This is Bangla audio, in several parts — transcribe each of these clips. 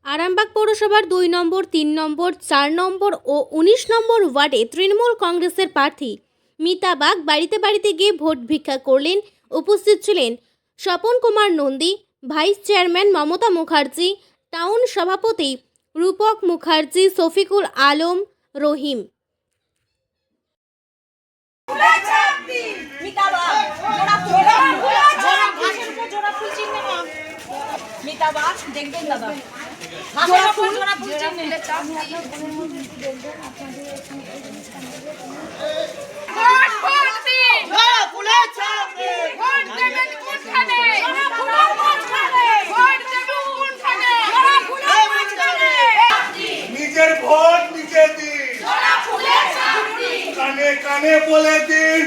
আরামবাগ পৌরসভার 2 নম্বর, 3 নম্বর, 4 নম্বর ও 19 নম্বর ওয়ার্ডে তৃণমূল কংগ্রেসের প্রার্থী মিতা বাগ বাড়িতে বাড়িতে গিয়ে ভোট ভিক্ষা করলেন। উপস্থিত ছিলেন Swapan Kumar Nandi, vice chairman Mamata Mukherjee, town সভাপতি রূপক মুখার্জি, শফিকুল আলম, রহিম। দেখবেন দাদা নিজের ভোট নিজে দিন, কানে কানে বলে দিন,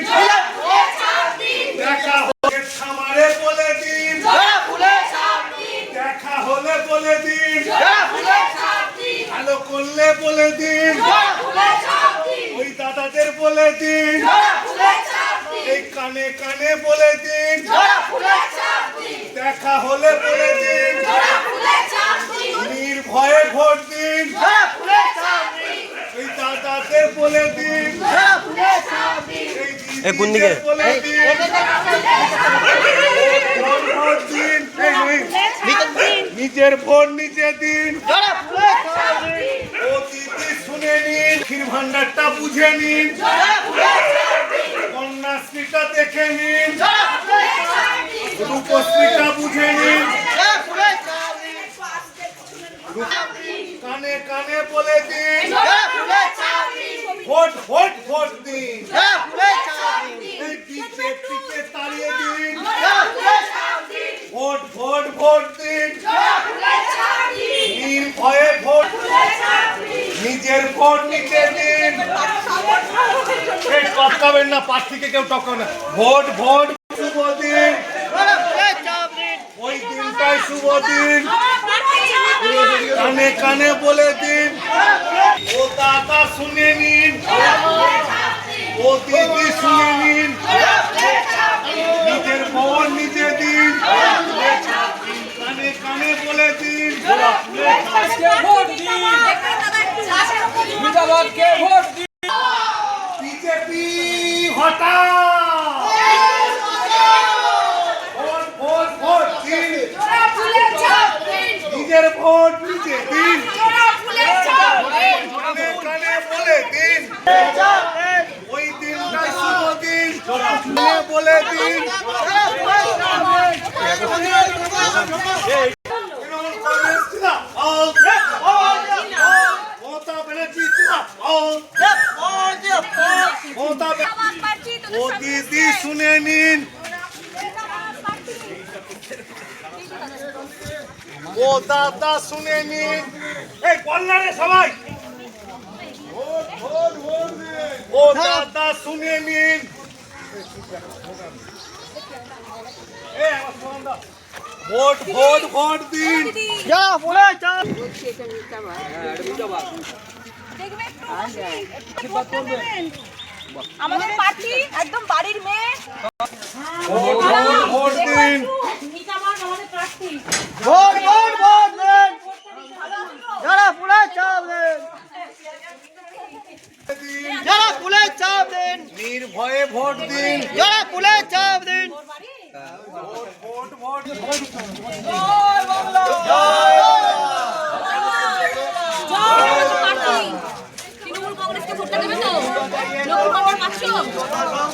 দেখা হলে খামারে বলে দিন, দেখা হলে বলে দিন, ভালো করলে বলে দিন, ওই দাদাদের বলে দিন, এই কানে কানে বলে দিন, দেখা হলে বলে দিন, নির্ভয়ে ভোট দিন, এই দাদাদের বলে দিন, এই দিদিদের বলে দিন, ভোট দিন, নিজের ভোট নিজে দিন। ও দিদি শুনে নিন, ক্ষীর ভান্ডারটা বুঝে নিন, কন্যাশ্রীটা দেখে নিন, রূপশ্রীটা বুঝে নিন, কানে কানে বলে দিন, ভোট ভোট ভোট দিন, এই বিজেপিকে তাড়িয়ে দিন, ভোট ভোট ভোট দিন, নির্ভয়ে ভোট, নিজের ভোট নিজে দিন। এই টপকাবেন না, প্রার্থীকে কেউ টপকাবে না। ভোট ভোট শুভ দিন, ওই দিনটাই শুভ দিন, কানে কানে বলে দিন, ও দাদা শুনে নিন, ও দিদি শুনে নিন, নিজের ভোট নিজে দিন, কানে কানে বলে দিন, বিজেপি হটাও, ভোট ভোট ভোট দিন, নিজের ভোট নিজে দিন, কানে কানে বলে দিন, ওই দিনটাই শুভ দিন, বলে দিন, ও দিদি শুনে নিন, ও দাদা শুনে নিন, এই বললারে সবাই, ও দাদা শুনে নিন, ভোট ভোট ভোট দিন, আমাদের প্রার্থী একদম বাড়ির মেয়ে, ভোট দিন, মিতা বাগ আমাদের প্রার্থী, ভোট ভোট ভোট দেন, যারা ফুলে চাপ দেন, যারা ফুলে চাপ দেন, নির্ভয়ে ভোট দিন, যারা ফুলে চাপ দেন, ভোট ভোট ভোট তৃণমূল কংগ্রেসকে ভোটটা দেবে তো? নতুন খবর পাচ্ছ?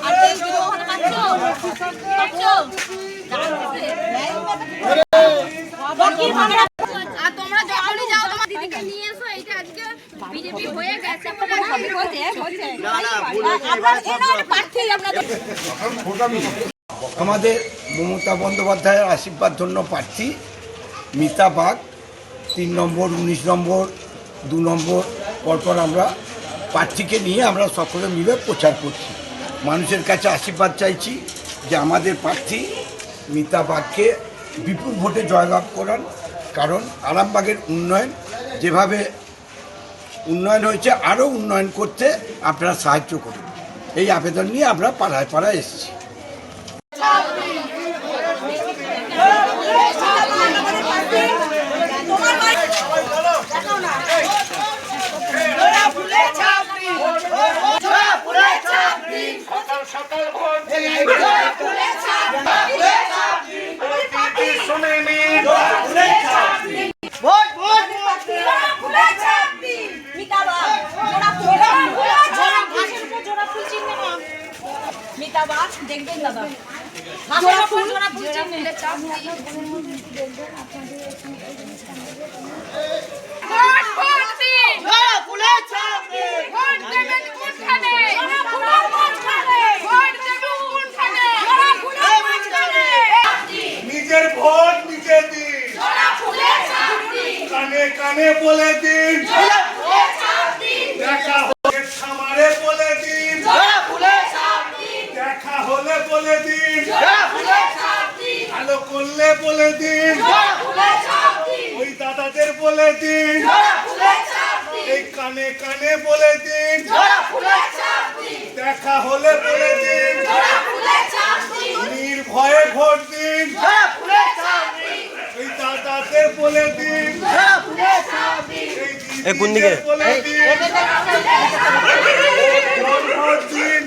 আর দেশ বিরোধী পাচ্ছ? আর তোমরা যখনই যাও তোমার দিদিকে নিয়ে এসো, এইটা আজকে বিজেপি হয়ে গেছে বলে আমাদের মমতা বন্দ্যোপাধ্যায়ের আশীর্বাদ জন্য প্রার্থী মিতা বাগ 3 নম্বর, 19 নম্বর, 2 নম্বর পরপর আমরা প্রার্থীকে নিয়ে আমরা সকলে মিলে প্রচার করছি। মানুষের কাছে আশীর্বাদ চাইছি যে আমাদের প্রার্থী মিতা বাগকে বিপুল ভোটে জয়লাভ করান, কারণ আরামবাগের উন্নয়ন যেভাবে উন্নয়ন হয়েছে আরও উন্নয়ন করতে আপনারা সাহায্য করুন, এই আবেদন নিয়ে আমরা পাড়ায় পাড়ায় এসেছি। তোমার জোড়া ফুল চিহ্নে। ভোট ভোট দিন জোড়া ফুলের চাপ দিন ভোট দেবেন কোনখানে জোড়া ফুলের মাঝখানে। ভোট দেবেন কোনখানে জোড়া ফুলের মাঝখানে। নিজের ভোট নিজে দিন, জোড়া ফুলের চাপ দিন। কানে কানে বলে দিন, জোড়া ফুলের চাপ দিন। দেখা হলে খামারে বলে দিন, জোড়া ফুলের চাপ দিন দেখা হলে বলে দিন, জোড়া ফুলের চাপ দিন। ভালো করলে বলে দিন, জোড়া ফুলের চাপ দিন। ওই দাদাদের বলে দিন, জোড়া ফুলের চাপ দিন। এই কানে কানে বলে দিন, জোড়া ফুলের চাপ দিন। দেখা হলে বলে দিন, জোড়া ফুলের চাপ দিন। নির্ভয়ে ভোট দিন, জোড়া ফুলের চাপ দিন এই দাদাদের বলে দিন, জোড়া ফুলের চাপ দিন এই দিদিদের বলে দিন, ভোট দিন,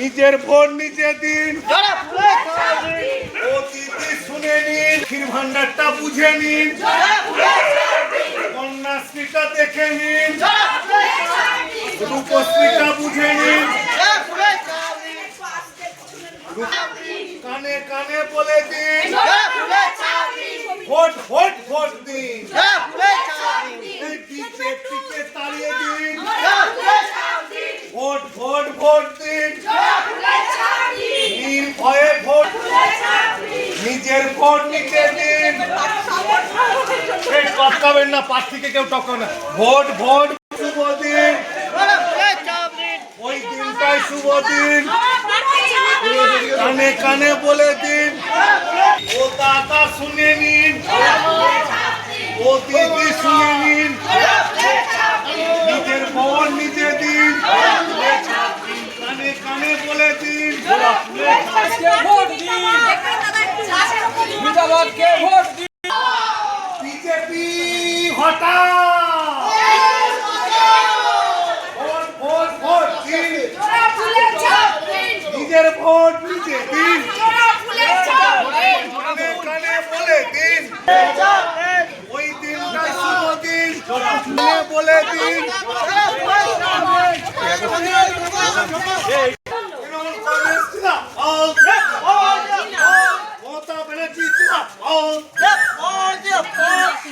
নিজের ভোট নিজে দিন। জোড়া ফুলের চাপ দিন ও দিদি শুনে নিন, ক্ষীর ভান্ডারটা বুঝে নিন, জোড়া ফুলের চাপ দিন কন্যাশ্রীটা দেখে নিন, জোড়া ফুলের চাপ দিন রূপশ্রীটা বুঝে নিন, জোড়া ফুলের চাপ দিন কানে কানে বলে দিন, জোড়া ফুলের চাপ দিন ভোট ভোট ভোট দিন, জোড়া ফুলের চাপ দিন এই বিজেপিকে তাড়িয়ে দিন, জোড়া ফুলের চাপ দিন ভোট ভোট ভোট দিন, জোড়া ফুলের চাপ দিন। নির্ভয়ে ভোট, নিজের ভোট নিজে দিন। এই টপকাবেন না, প্রার্থীকে কেউ টপকাবে না। ভোট ভোট শুভ দিন, জোড়া ফুলের চাপ দিন ওই দিনটাই শুভ দিন, কানে কানে বলে দিন, ও দাদা শুনে নিন, ও দিদি শুনে নিন, নিজের ভোট নিজে দিন, কানে কানে বলে দিন, বিজেপি হটা, ভোট ভোট ভোট দিন, জোড়া ফুলের চাপ দিন। নিজের ভোট নিজে দিন, জোড়া ফুলের চাপ দিন। কানে কানে বলে দিন, চাপ দিন ওই দিনটাই শুভ দিন, কানে বলে দিন, জোড়া ফুলের চাপ দিন তৃণমূল কংগ্রেস জিন্দাবাদ, মমতা ব্যানার্জি জিন্দাবাদ,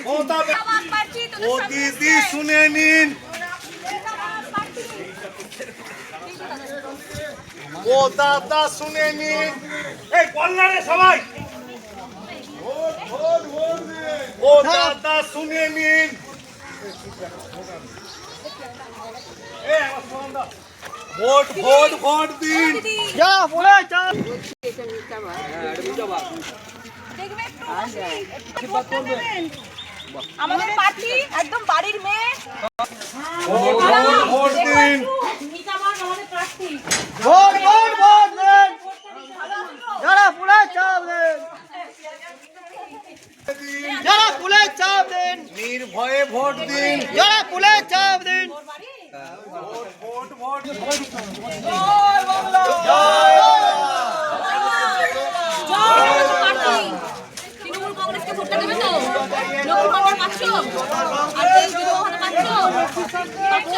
মমতা ব্যানার্জি, ও দিদি শুনে নিন, ও দাদা শুনে নিন, এই বললা রে সবাই, ও দাদা শুনে নিন, ভোট ভোট ভোট দিন, জোড়া ফুলের চাপ আমাদের প্রার্থী একদম বাড়ির মেয়ে। ভোট ভোট ভোট দিন, আমাদের প্রার্থী ভোট ভোট ভোট দিন জোড়া ফুলের চাপ দিন জোড়া ফুলের চাপ দিন নির্ভয়ে ভোট দিন, জোড়া ফুলের চাপ দিন ভোট ভোট তৃণমূল কংগ্রেসকে ভোটটা দেবে তো? লক্ষ্মীর ভান্ডার পাচ্ছ? আর এই বিধবা ভাতা পাচ্ছ? পাচ্ছ?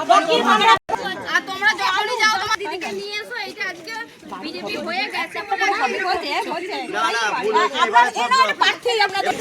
লক্ষ্মীর ভান্ডার আর তোমরা যখনই যাও তোমার দিদিকে নিয়ে এসো এটা আজকে বিজেপি হয়ে গেছে বলে না আপনার প্রার্থী আপনাদের